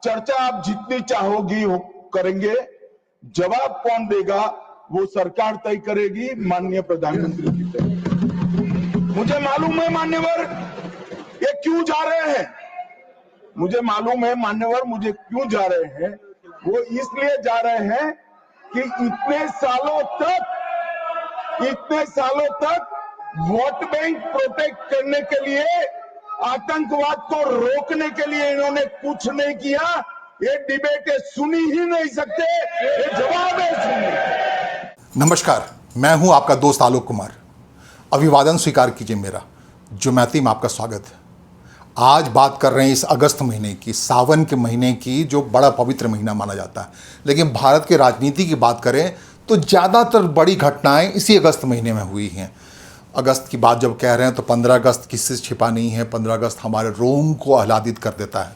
चर्चा आप जितनी चाहोगी करेंगे, जवाब कौन देगा वो सरकार तय करेगी, माननीय प्रधानमंत्री जी तय। मुझे मालूम है मान्यवर ये क्यों जा रहे हैं, मुझे मालूम है मान्यवर मुझे क्यों जा रहे हैं। वो इसलिए जा रहे हैं कि इतने सालों तक वोट बैंक प्रोटेक्ट करने के लिए, आतंकवाद को रोकने के लिए इन्होंने कुछ नहीं किया। ये डिबेट सुनी ही नहीं सकते, ये जवाब है सुनिए। नमस्कार, मैं हूं आपका दोस्त आलोक कुमार। अभिवादन स्वीकार कीजिए मेरा। जुमैती में आपका स्वागत है। आज बात कर रहे हैं इस अगस्त महीने की, सावन के महीने की, जो बड़ा पवित्र महीना माना जाता है। लेकिन भारत की राजनीति की बात करें तो ज़्यादातर बड़ी घटनाएं इसी अगस्त महीने में हुई हैं। अगस्त की बात जब कह रहे हैं तो 15 अगस्त किससे छिपा नहीं है। 15 अगस्त हमारे रोम को आह्लादित कर देता है।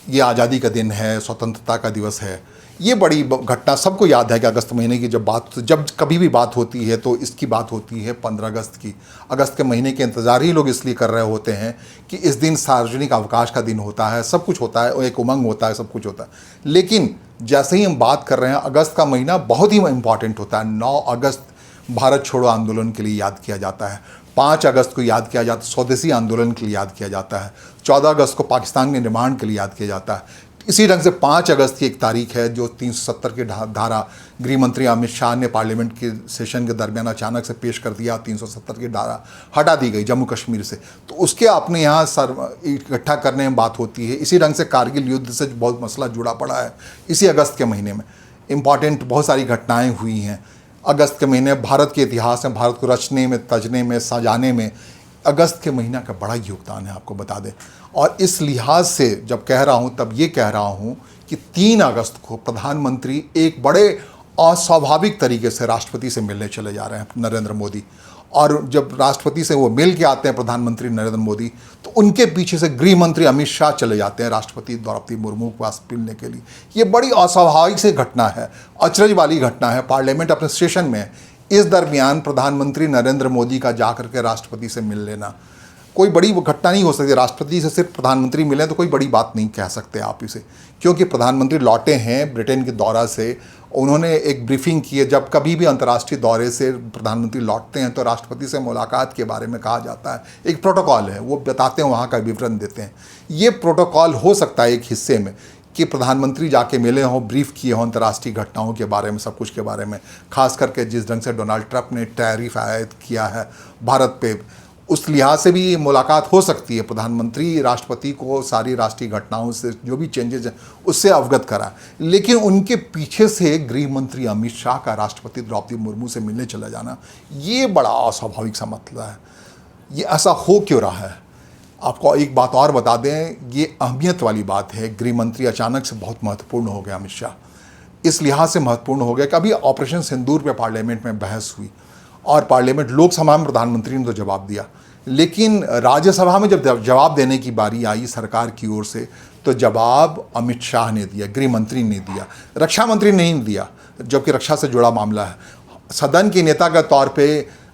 ये आज़ादी का दिन है, स्वतंत्रता का दिवस है। ये बड़ी घटना सबको याद है कि अगस्त महीने की जब कभी भी बात होती है तो इसकी बात होती है 15 अगस्त की। अगस्त के महीने के इंतज़ार ही लोग इसलिए कर रहे होते हैं कि इस दिन सार्वजनिक अवकाश का दिन होता है, सब कुछ होता है, एक उमंग होता है, सब कुछ होता है। लेकिन जैसे ही हम बात कर रहे हैं, अगस्त का महीना बहुत ही इम्पॉर्टेंट होता है। 9 अगस्त भारत छोड़ो आंदोलन के लिए याद किया जाता है। 5 अगस्त को याद किया जाता है, स्वदेशी आंदोलन के लिए याद किया जाता है। 14 अगस्त को पाकिस्तान के निर्माण के लिए याद किया जाता है। इसी ढंग से 5 अगस्त की एक तारीख है जो 370 की धारा गृह मंत्री अमित शाह ने पार्लियामेंट के सेशन के दरमियान अचानक से पेश कर दिया। 370 की धारा हटा दी गई जम्मू कश्मीर से, तो उसके अपने यहाँ इकट्ठा करने में बात होती है। इसी ढंग से कारगिल युद्ध से बहुत मसला जुड़ा पड़ा है। इसी अगस्त के महीने में इम्पॉर्टेंट बहुत सारी घटनाएँ हुई हैं। अगस्त के महीने भारत के इतिहास में, भारत को रचने में, तजने में, सजाने में अगस्त के महीना का बड़ा योगदान है, आपको बता दें। और इस लिहाज से जब कह रहा हूँ तब ये कह रहा हूँ कि 3 अगस्त को प्रधानमंत्री एक बड़े अस्वाभाविक तरीके से राष्ट्रपति से मिलने चले जा रहे हैं, नरेंद्र मोदी। और जब राष्ट्रपति से वो मिल के आते हैं प्रधानमंत्री नरेंद्र मोदी, तो उनके पीछे से गृह मंत्री अमित शाह चले जाते हैं राष्ट्रपति द्रौपदी मुर्मू के पास मिलने के लिए। ये बड़ी अस्वाभाविक सी घटना है, अचरज वाली घटना है। पार्लियामेंट अपने सेशन में, इस दरमियान प्रधानमंत्री नरेंद्र मोदी का जाकर के राष्ट्रपति से मिल लेना कोई बड़ी घटना नहीं हो सकती। राष्ट्रपति से सिर्फ प्रधानमंत्री मिले तो कोई बड़ी बात नहीं कह सकते आप इसे, क्योंकि प्रधानमंत्री लौटे हैं ब्रिटेन के दौरा से। उन्होंने एक ब्रीफिंग की है। जब कभी भी अंतर्राष्ट्रीय दौरे से प्रधानमंत्री लौटते हैं तो राष्ट्रपति से मुलाकात के बारे में कहा जाता है, एक प्रोटोकॉल है, वो बताते हैं, वहाँ का विवरण देते हैं। ये प्रोटोकॉल हो सकता है एक हिस्से में कि प्रधानमंत्री जाके मिले हों, ब्रीफ किए हों अंतर्राष्ट्रीय घटनाओं के बारे में, सब कुछ के बारे में। खास करके जिस ढंग से डोनाल्ड ट्रंप ने टैरिफ आयद किया है भारत पे, उस लिहाज से भी मुलाकात हो सकती है। प्रधानमंत्री राष्ट्रपति को सारी राष्ट्रीय घटनाओं से जो भी चेंजेस हैं उससे अवगत करा। लेकिन उनके पीछे से गृह मंत्री अमित शाह का राष्ट्रपति द्रौपदी मुर्मू से मिलने चला जाना, ये बड़ा अस्वाभाविक सा मतलब है। ये ऐसा हो क्यों रहा है? आपको एक बात और बता दें, ये अहमियत वाली बात है। गृह मंत्री अचानक से बहुत महत्वपूर्ण हो गया अमित शाह। इस लिहाज से महत्वपूर्ण हो गया कि अभी ऑपरेशन सिंदूर पे पार्लियामेंट में बहस हुई और पार्लियामेंट, लोकसभा में प्रधानमंत्री ने तो जवाब दिया, लेकिन राज्यसभा में जब जवाब देने की बारी आई सरकार की ओर से, तो जवाब अमित शाह ने दिया, गृह मंत्री ने दिया, रक्षा मंत्री ने नहीं दिया, जबकि रक्षा से जुड़ा मामला है। सदन के नेता के तौर पे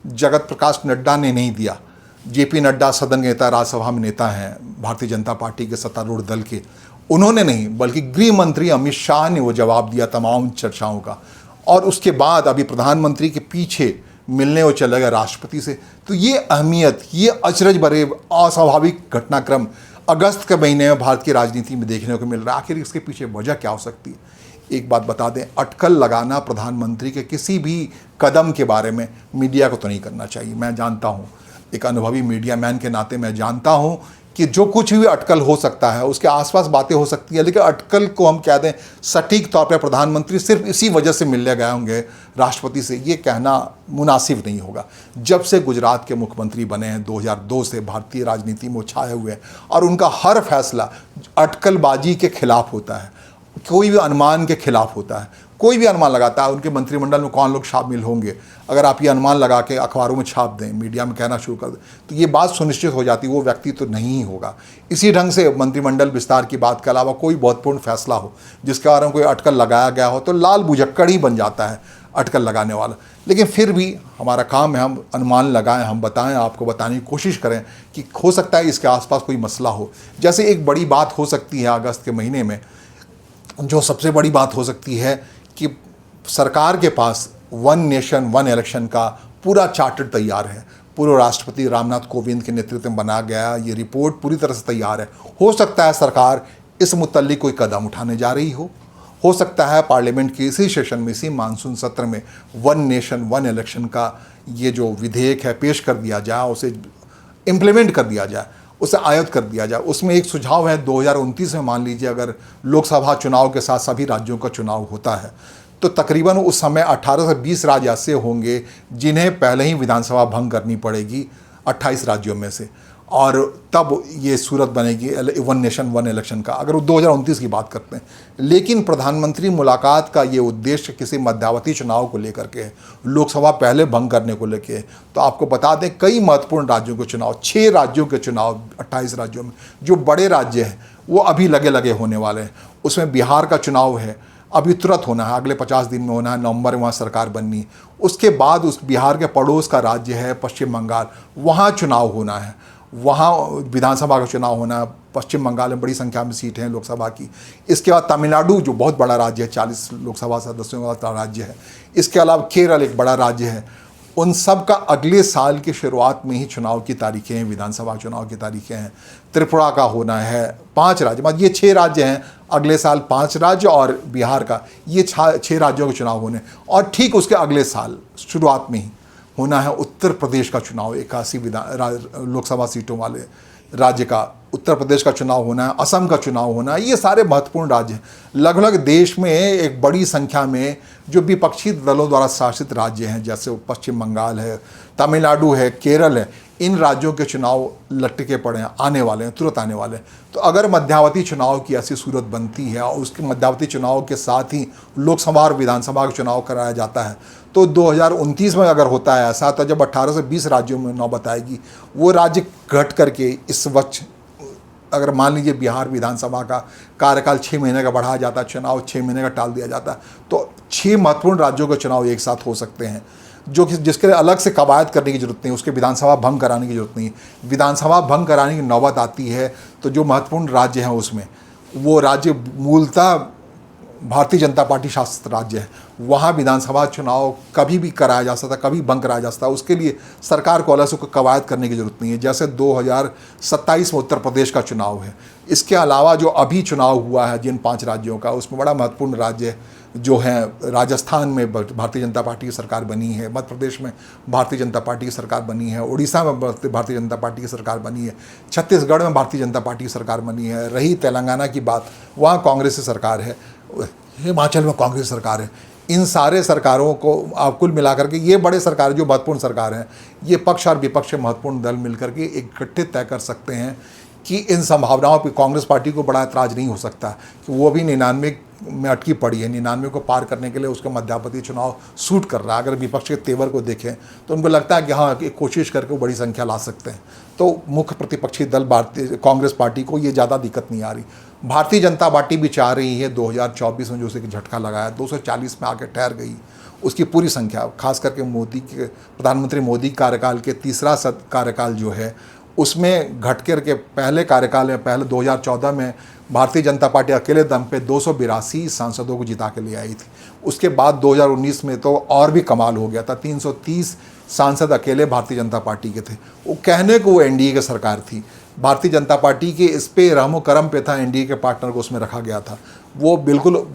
जगत प्रकाश नड्डा ने नहीं दिया। जेपी नड्डा सदन के नेता, राज्यसभा में नेता हैं भारतीय जनता पार्टी के सत्तारूढ़ दल के, उन्होंने नहीं, बल्कि गृह मंत्री अमित शाह ने वो जवाब दिया तमाम चर्चाओं का। और उसके बाद अभी प्रधानमंत्री के पीछे मिलने वो चला गया राष्ट्रपति से। तो ये अहमियत, ये अचरज भरे अस्वाभाविक घटनाक्रम अगस्त के महीने में भारत की राजनीति में देखने को मिल रहा है। आखिर इसके पीछे वजह क्या हो सकती है? एक बात बता दें, अटकल लगाना प्रधानमंत्री के किसी भी कदम के बारे में मीडिया को तो नहीं करना चाहिए। मैं जानता हूँ, एक अनुभवी मीडिया मैन के नाते मैं जानता हूँ कि जो कुछ भी अटकल हो सकता है उसके आसपास बातें हो सकती है, लेकिन अटकल को हम कह दें सटीक तौर पर प्रधानमंत्री सिर्फ इसी वजह से मिलने गए होंगे राष्ट्रपति से, ये कहना मुनासिब नहीं होगा। जब से गुजरात के मुख्यमंत्री बने हैं 2002 से भारतीय राजनीति में छाए हुए हैं और उनका हर फैसला अटकलबाजी के खिलाफ होता है, कोई भी अनुमान के खिलाफ होता है। कोई भी अनुमान लगाता है उनके मंत्रिमंडल में कौन लोग शामिल होंगे, अगर आप ये अनुमान लगा के अखबारों में छाप दें, मीडिया में कहना शुरू कर दें, तो ये बात सुनिश्चित हो जाती है वो व्यक्ति तो नहीं होगा। इसी ढंग से मंत्रिमंडल विस्तार की बात के अलावा कोई महत्वपूर्ण फैसला हो जिसके बारे में कोई अटकल लगाया गया हो तो लाल बुझक्कड़ ही बन जाता है अटकल लगाने वाला। लेकिन फिर भी हमारा काम है हम अनुमान लगाएं, हम बताएं, आपको बताने की कोशिश करें कि हो सकता है इसके आसपास कोई मसला हो। जैसे एक बड़ी बात हो सकती है अगस्त के महीने में जो सबसे बड़ी बात हो सकती है कि सरकार के पास वन नेशन वन इलेक्शन का पूरा चार्टर तैयार है, पूर्व राष्ट्रपति रामनाथ कोविंद के नेतृत्व में बनाया गया ये रिपोर्ट पूरी तरह से तैयार है। हो सकता है सरकार इस मुतल्लिक कोई कदम उठाने जा रही हो सकता है पार्लियामेंट के इसी सेशन में, इसी मानसून सत्र में वन नेशन वन इलेक्शन का ये जो विधेयक है पेश कर दिया जाए, उसे इम्प्लीमेंट कर दिया जाए, उसे आयत कर दिया जाए। उसमें एक सुझाव है 2029 में मान लीजिए अगर लोकसभा चुनाव के साथ सभी राज्यों का चुनाव होता है तो तकरीबन उस समय 18 से 20 राज्य ऐसे होंगे जिन्हें पहले ही विधानसभा भंग करनी पड़ेगी 28 राज्यों में से, और तब ये सूरत बनेगी वन नेशन वन इलेक्शन का, अगर वो 2029 की बात करते हैं। लेकिन प्रधानमंत्री मुलाकात का ये उद्देश्य किसी मध्यावधि चुनाव को लेकर के है, लोकसभा पहले भंग करने को लेकर। तो आपको बता दें कई महत्वपूर्ण राज्यों के चुनाव, 6 राज्यों के चुनाव 28 राज्यों में, जो बड़े राज्य हैं वो अभी लगे लगे होने वाले हैं। उसमें बिहार का चुनाव है, अभी तुरंत होना है, अगले 50 दिन में होना है, नवंबर में वहाँ सरकार बननी। उसके बाद उस बिहार के पड़ोस का राज्य है पश्चिम बंगाल, वहाँ चुनाव होना है, वहाँ विधानसभा का चुनाव होना है। पश्चिम बंगाल में बड़ी संख्या में सीटें हैं लोकसभा की। इसके बाद तमिलनाडु जो बहुत बड़ा राज्य है, 40 लोकसभा सदस्यों वाला राज्य है। इसके अलावा केरल एक बड़ा राज्य है। उन सब का अगले साल की शुरुआत में ही चुनाव की तारीखें हैं, विधानसभा चुनाव की तारीखें हैं। त्रिपुरा का होना है, 5 राज्य, मतलब ये 6 राज्य हैं, अगले साल 5 राज्य और बिहार का, ये 6 राज्यों के चुनाव होने। और ठीक उसके अगले साल शुरुआत में ही होना है उत्तर प्रदेश का चुनाव, 81 लोकसभा सीटों वाले राज्य का उत्तर प्रदेश का चुनाव होना है, असम का चुनाव होना है। ये सारे महत्वपूर्ण राज्य हैं। लगभग देश में एक बड़ी संख्या में जो विपक्षी दलों द्वारा शासित राज्य हैं, जैसे पश्चिम बंगाल है, तमिलनाडु है, केरल है, इन राज्यों के चुनाव लटके पड़े हैं, आने वाले हैं, तुरंत आने वाले हैं। तो अगर मध्यावधि चुनाव की ऐसी सूरत बनती है और उसके मध्यावधि चुनाव के साथ ही लोकसभा और विधानसभा का चुनाव कराया जाता है तो 2029 में अगर होता है ऐसा, तो जब 18 से 20 राज्यों में नौबत आएगी, वो राज्य घट करके इस वक्त अगर मान लीजिए बिहार विधानसभा का कार्यकाल 6 महीने का बढ़ाया जाता है, चुनाव 6 महीने का टाल दिया जाता है, तो 6 महत्वपूर्ण राज्यों के चुनाव एक साथ हो सकते हैं, जो कि जिसके लिए अलग से कवायद करने की जरूरत नहीं, उसके विधानसभा भंग कराने की जरूरत नहीं। विधानसभा भंग कराने की नौबत आती है तो जो महत्वपूर्ण राज्य हैं उसमें, वो राज्य मूलतः भारतीय जनता पार्टी शासित राज्य है, वहाँ विधानसभा चुनाव कभी भी कराया जा सकता, कभी भंग कराया जा सकता। उसके लिए सरकार को अलग से कोई कवायद करने की जरूरत नहीं है। जैसे 2027 में उत्तर प्रदेश का चुनाव है। इसके अलावा जो अभी चुनाव हुआ है जिन 5 राज्यों का, उसमें बड़ा महत्वपूर्ण राज्य जो है राजस्थान में भारतीय जनता पार्टी की सरकार बनी है, मध्य प्रदेश में भारतीय जनता पार्टी की सरकार बनी है, उड़ीसा में भारतीय जनता पार्टी की सरकार बनी है, छत्तीसगढ़ में भारतीय जनता पार्टी की सरकार बनी है। रही तेलंगाना की बात, वहाँ कांग्रेस की सरकार है, हिमाचल में कांग्रेस सरकार है। इन सारे सरकारों को आप कुल मिलाकर के ये बड़े सरकार जो महत्वपूर्ण सरकार हैं, ये पक्ष और विपक्ष के महत्वपूर्ण दल मिलकर के इकट्ठे तय कर सकते हैं कि इन संभावनाओं पर कांग्रेस पार्टी को बड़ा ऐतराज़ नहीं हो सकता कि वो भी 99 में अटकी पड़ी है। 99 को पार करने के लिए उसका मध्यावधि चुनाव सूट कर रहा है। अगर विपक्ष के तेवर को देखें तो उनको लगता है कि हाँ, एक कोशिश करके वो बड़ी संख्या ला सकते हैं। तो मुख्य प्रतिपक्षी दल भारतीय कांग्रेस पार्टी को ये ज़्यादा दिक्कत नहीं आ रही। भारतीय जनता पार्टी भी चाह रही है 2024 में जो उसे झटका लगाया 240 में आके ठहर गई, उसकी पूरी संख्या, खास करके मोदी के प्रधानमंत्री मोदी कार्यकाल के तीसरा कार्यकाल जो है उसमें घट कर के पहले कार्यकाल में, पहले 2014 में भारतीय जनता पार्टी अकेले दम पे 282 सांसदों को जिता के ले आई थी। उसके बाद 2019 में तो और भी कमाल हो गया था, 330 सांसद अकेले भारतीय जनता पार्टी के थे। वो कहने को वो एनडीए की सरकार थी, भारतीय जनता पार्टी के इस पे रहमो करम पे था, एनडीए के पार्टनर को उसमें रखा गया था। वो बिल्कुल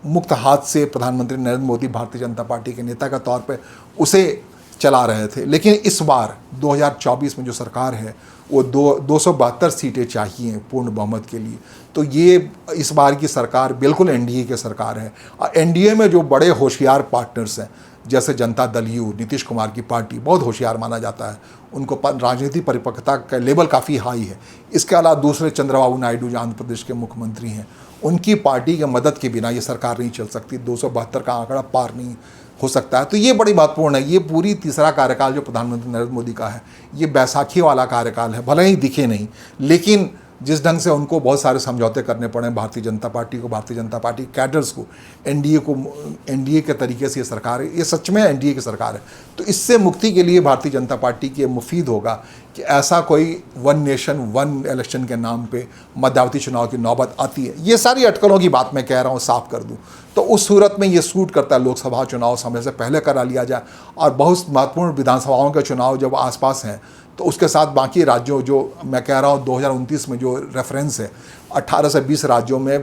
मुक्त हाथ से प्रधानमंत्री नरेंद्र मोदी भारतीय जनता पार्टी के नेता का तौर पे उसे चला रहे थे। लेकिन इस बार 2024 में जो सरकार है वो 272 सीटें चाहिए पूर्ण बहुमत के लिए। तो ये इस बार की सरकार बिल्कुल एनडीए की सरकार है। और एनडीए में जो बड़े होशियार पार्टनर्स हैं, जैसे जनता दल यू, नीतीश कुमार की पार्टी बहुत होशियार माना जाता है, उनको राजनीतिक परिपक्वता का लेवल काफ़ी हाई है। इसके अलावा दूसरे चंद्रबाबू नायडू जो आंध्र प्रदेश के मुख्यमंत्री हैं, उनकी पार्टी के मदद के बिना ये सरकार नहीं चल सकती। 272 का आंकड़ा पार नहीं हो सकता है। तो ये बड़ी महत्वपूर्ण है। ये पूरी तीसरा कार्यकाल जो प्रधानमंत्री नरेंद्र मोदी का है, ये बैसाखी वाला कार्यकाल है, भले ही दिखे नहीं, लेकिन जिस ढंग से उनको बहुत सारे समझौते करने पड़े भारतीय जनता पार्टी को, भारतीय जनता पार्टी कैडर्स को, एनडीए के तरीके से ये सरकार है, ये सच में एनडीए की सरकार है। तो इससे मुक्ति के लिए भारतीय जनता पार्टी के मुफीद होगा कि ऐसा कोई वन नेशन वन इलेक्शन के नाम पे मध्यावधि चुनाव की नौबत आती है। ये सारी अटकलों की बात मैं कह रहा हूँ, साफ कर दूँ तो उस सूरत में ये सूट करता है लोकसभा चुनाव समय से पहले करा लिया जाए, और बहुत महत्वपूर्ण विधानसभाओं के चुनाव जब आसपास हैं तो उसके साथ बाकी राज्यों, जो मैं कह रहा हूँ 2029 में जो रेफरेंस है 18 से 20 राज्यों में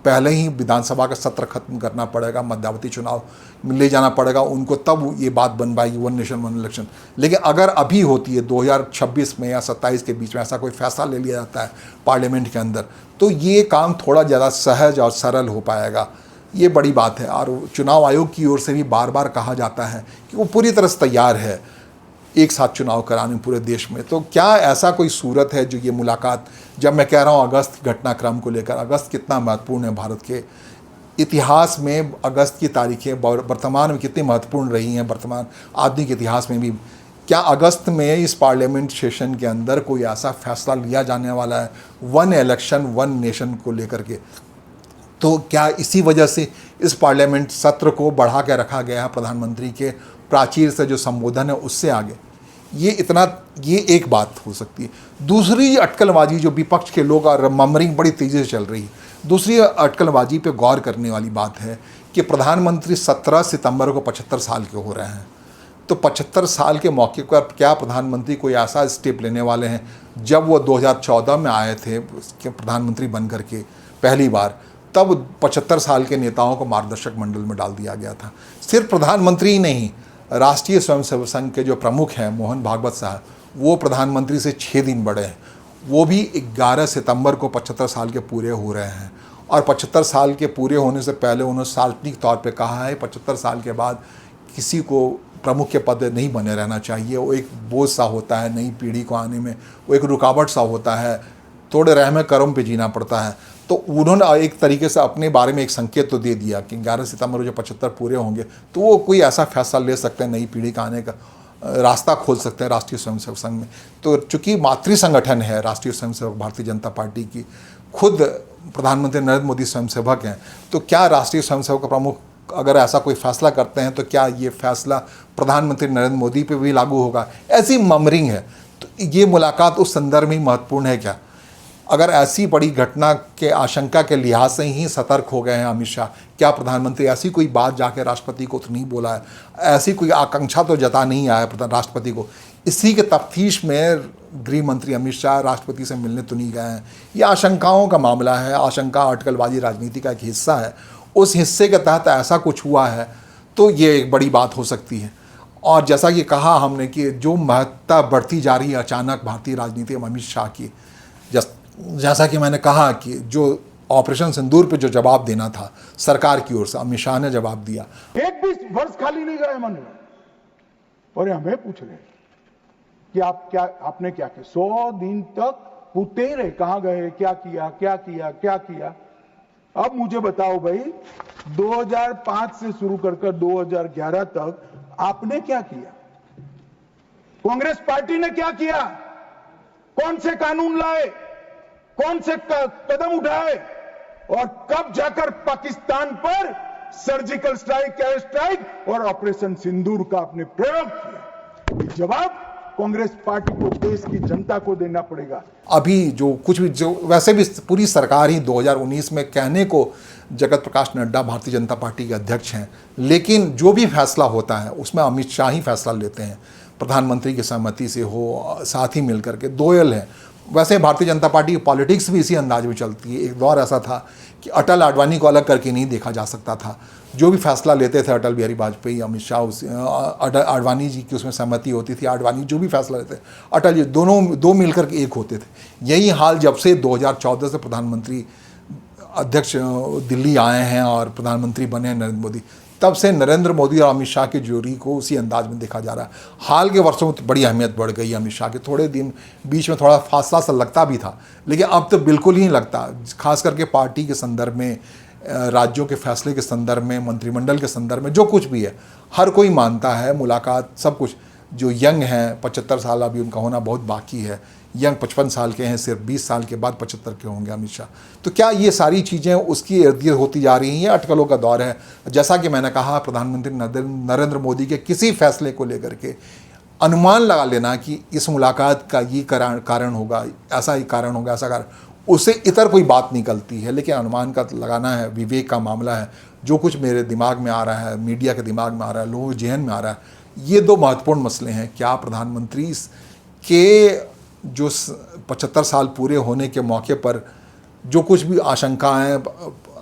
पहले ही विधानसभा का सत्र खत्म करना पड़ेगा, मध्यावधि चुनाव ले जाना पड़ेगा उनको, तब ये बात बन पाएगी वन नेशन वन इलेक्शन। लेकिन अगर अभी होती है 2026 में या 27 के बीच में ऐसा कोई फैसला ले लिया जाता है पार्लियामेंट के अंदर, तो ये काम थोड़ा ज़्यादा सहज और सरल हो पाएगा। ये बड़ी बात है। और चुनाव आयोग की ओर से भी बार बार कहा जाता है कि वो पूरी तरह से तैयार है एक साथ चुनाव कराने पूरे देश में। तो क्या ऐसा कोई सूरत है जो ये मुलाकात, जब मैं कह रहा हूँ अगस्त घटनाक्रम को लेकर, अगस्त कितना महत्वपूर्ण है भारत के इतिहास में, अगस्त की तारीखें वर्तमान में कितनी महत्वपूर्ण रही हैं, वर्तमान आधुनिक इतिहास में भी, क्या अगस्त में इस पार्लियामेंट सेशन के अंदर कोई ऐसा फैसला लिया जाने वाला है वन इलेक्शन वन नेशन को लेकर के? तो क्या इसी वजह से इस पार्लियामेंट सत्र को बढ़ा के रखा गया है प्रधानमंत्री के प्राचीर से जो संबोधन है उससे आगे? ये एक बात हो सकती है। दूसरी अटकलबाजी जो विपक्ष के लोग, और ममरिंग बड़ी तेज़ी से चल रही है, दूसरी अटकलबाजी पे गौर करने वाली बात है कि प्रधानमंत्री 17 सितंबर को 75 साल के हो रहे हैं। तो 75 साल के मौके पर क्या प्रधानमंत्री कोई ऐसा स्टेप लेने वाले हैं? जब वो 2014 में आए थे प्रधानमंत्री बन करके पहली बार, तब 75 साल के नेताओं को मार्गदर्शक मंडल में डाल दिया गया था। सिर्फ प्रधानमंत्री ही नहीं, राष्ट्रीय स्वयंसेवक संघ के जो प्रमुख हैं मोहन भागवत साहब, वो प्रधानमंत्री से 6 दिन बड़े हैं। वो भी 11 सितंबर को 75 साल के पूरे हो रहे हैं, और 75 साल के पूरे होने से पहले उन्होंने सार्वजनिक तौर पे कहा है 75 साल के बाद किसी को प्रमुख के पद नहीं बने रहना चाहिए, वो एक बोझ सा होता है नई पीढ़ी को आने में, वो एक रुकावट सा होता है, थोड़े रहम करम पे जीना पड़ता है। तो उन्होंने एक तरीके से अपने बारे में एक संकेत तो दे दिया कि 11 सितंबर को जो 75 पूरे होंगे तो वो कोई ऐसा फैसला ले सकते हैं, नई पीढ़ी का आने का रास्ता खोल सकते हैं राष्ट्रीय स्वयंसेवक संघ में। तो चूँकि मातृ संगठन है राष्ट्रीय स्वयंसेवक भारतीय जनता पार्टी की, खुद प्रधानमंत्री नरेंद्र मोदी स्वयंसेवक हैं, तो क्या राष्ट्रीय स्वयंसेवक प्रमुख अगर ऐसा कोई फैसला करते हैं तो क्या ये फैसला प्रधानमंत्री नरेंद्र मोदी पे भी लागू होगा? ऐसी ममरिंग है। तो ये मुलाकात उस संदर्भ में महत्वपूर्ण है क्या? अगर ऐसी बड़ी घटना के आशंका के लिहाज से ही सतर्क हो गए हैं अमित शाह, क्या प्रधानमंत्री ऐसी कोई बात जाके राष्ट्रपति को तो नहीं बोला है, ऐसी कोई आकांक्षा तो जता नहीं आया राष्ट्रपति को? इसी के तफ्तीश में गृह मंत्री अमित शाह राष्ट्रपति से मिलने तो नहीं गए हैं। ये आशंकाओं का मामला है, आशंका अटकलबाजी राजनीति का एक हिस्सा है। उस हिस्से के तहत ऐसा कुछ हुआ है तो ये एक बड़ी बात हो सकती है। और जैसा कि कहा हमने कि जो महत्ता बढ़ती जा रही है अचानक भारतीय राजनीति में अमित शाह की, जैसा कि मैंने कहा कि जो ऑपरेशन सिंदूर पे जो जवाब देना था सरकार की ओर से, अमित शाह ने जवाब दिया। एक भी वर्ष खाली नहीं गए मन में, और हमें पूछ रहे कि आपने क्या किया। 100 दिन तक पूछते ही रहे कहां गए, क्या किया क्या किया क्या किया। अब मुझे बताओ भाई, 2005 से शुरू कर 2011 तक आपने क्या किया? कांग्रेस पार्टी ने क्या किया? कौन से कानून लाए, कौन से कदम उठाए, और कब जाकर पाकिस्तान पर सर्जिकल स्ट्राइक, एयर स्ट्राइक और ऑपरेशन सिंदूर का आपने प्रयोग किया? ये जवाब कांग्रेस पार्टी को, देश की जनता को देना पड़ेगा। अभी जो कुछ भी, जो वैसे भी पूरी सरकार ही 2019 में कहने को जगत प्रकाश नड्डा भारतीय जनता पार्टी के अध्यक्ष हैं, लेकिन जो भी फैसला होता है उसमें अमित शाह ही फैसला लेते हैं, प्रधानमंत्री की सहमति से हो, साथ ही मिलकर के। दोयल है। वैसे भारतीय जनता पार्टी की पॉलिटिक्स भी इसी अंदाज में चलती है। एक दौर ऐसा था कि अटल आडवाणी को अलग करके नहीं देखा जा सकता था। जो भी फैसला लेते थे अटल बिहारी वाजपेयी, अमित शाह, आडवाणी जी की उसमें सहमति होती थी। आडवाणी जो भी फैसला लेते, अटल जी, दो मिलकर के एक होते थे। यही हाल जब से 2014 से प्रधानमंत्री अध्यक्ष दिल्ली आए हैं और प्रधानमंत्री बने हैं नरेंद्र मोदी, तब से नरेंद्र मोदी और अमित शाह की जोड़ी को उसी अंदाज में देखा जा रहा है। हाल के वर्षों में तो बड़ी अहमियत बढ़ गई है अमित शाह के। थोड़े दिन बीच में थोड़ा फासला सा लगता भी था, लेकिन अब तो बिल्कुल ही नहीं लगता। खास करके पार्टी के संदर्भ में, राज्यों के फैसले के संदर्भ में, मंत्रिमंडल के संदर्भ में, जो कुछ भी है, हर कोई मानता है मुलाकात सब कुछ। जो यंग हैं 75 साल अभी उनका होना बहुत बाकी है, यंग 55 साल के हैं, सिर्फ 20 साल के बाद 75 के होंगे अमित शाह। तो क्या ये सारी चीज़ें उसकी इर्द गिर्द होती जा रही हैं? ये अटकलों का दौर है। जैसा कि मैंने कहा, प्रधानमंत्री नरेंद्र मोदी के किसी फैसले को लेकर के अनुमान लगा लेना कि इस मुलाकात का ये कारण होगा, ऐसा ही कारण होगा, ऐसा कारण, उससे इतर कोई बात निकलती है। लेकिन अनुमान का लगाना है, विवेक का मामला है। जो कुछ मेरे दिमाग में आ रहा है, मीडिया के दिमाग में आ रहा है, लोगों के जहन में आ रहा है, ये दो महत्वपूर्ण मसले हैं। क्या प्रधानमंत्री के जो 75 साल पूरे होने के मौके पर जो कुछ भी आशंकाएं,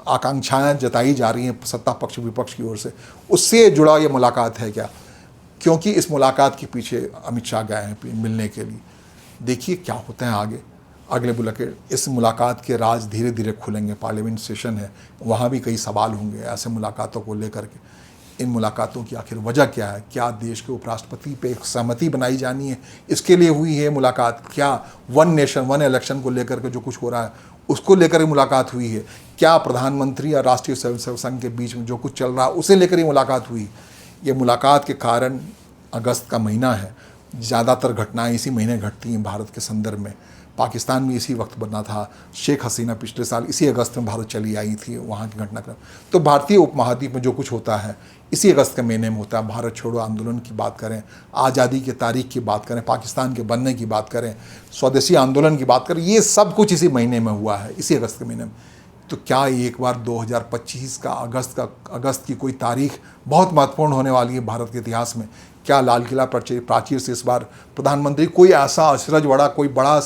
आकांक्षाएं जताई जा रही हैं सत्ता पक्ष विपक्ष की ओर से, उससे जुड़ा ये मुलाकात है क्या? क्योंकि इस मुलाकात के पीछे अमित शाह गए हैं मिलने के लिए। देखिए क्या होता है आगे, अगले बुलेटिन। इस मुलाकात के राज धीरे धीरे खुलेंगे। पार्लियामेंट सेशन है, वहाँ भी कई सवाल होंगे ऐसे मुलाकातों को लेकर के। इन मुलाकातों की आखिर वजह क्या है? क्या देश के उपराष्ट्रपति पे एक सहमति बनाई जानी है, इसके लिए हुई है मुलाकात? क्या वन नेशन वन इलेक्शन को लेकर के जो कुछ हो रहा है उसको लेकर ही मुलाकात हुई है? क्या प्रधानमंत्री और राष्ट्रीय स्वयंसेवक संघ के बीच में जो कुछ चल रहा है उसे लेकर ही मुलाकात हुई? ये मुलाकात के कारण अगस्त का महीना है, ज़्यादातर घटनाएं इसी महीने घटती हैं भारत के संदर्भ में। पाकिस्तान में इसी वक्त बना था, शेख हसीना पिछले साल इसी अगस्त में भारत चली आई थी, वहाँ की घटनाक्रम। तो भारतीय उपमहाद्वीप में जो कुछ होता है इसी अगस्त के महीने में होता है। भारत छोड़ो आंदोलन की बात करें, आज़ादी की तारीख की बात करें, पाकिस्तान के बनने की बात करें, स्वदेशी आंदोलन की बात करें, ये सब कुछ इसी महीने में हुआ है, इसी अगस्त के महीने में। तो क्या एक बार 2025 का अगस्त की कोई तारीख बहुत महत्वपूर्ण होने वाली है भारत के इतिहास में? क्या लाल किला प्राचीर से इस बार प्रधानमंत्री कोई ऐसा अचरज बड़ा, कोई बड़ा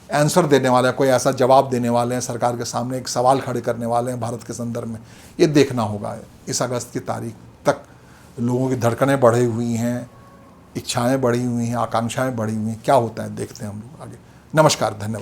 आंसर देने वाला है, कोई ऐसा जवाब देने वाले हैं सरकार के सामने, एक सवाल खड़े करने वाले हैं भारत के संदर्भ में? ये देखना होगा। इस अगस्त की तारीख तक लोगों की धड़कनें बढ़ी हुई हैं, इच्छाएं बढ़ी हुई हैं, आकांक्षाएं बढ़ी हुई हैं। क्या होता है देखते हैं हम लोग आगे। नमस्कार, धन्यवाद।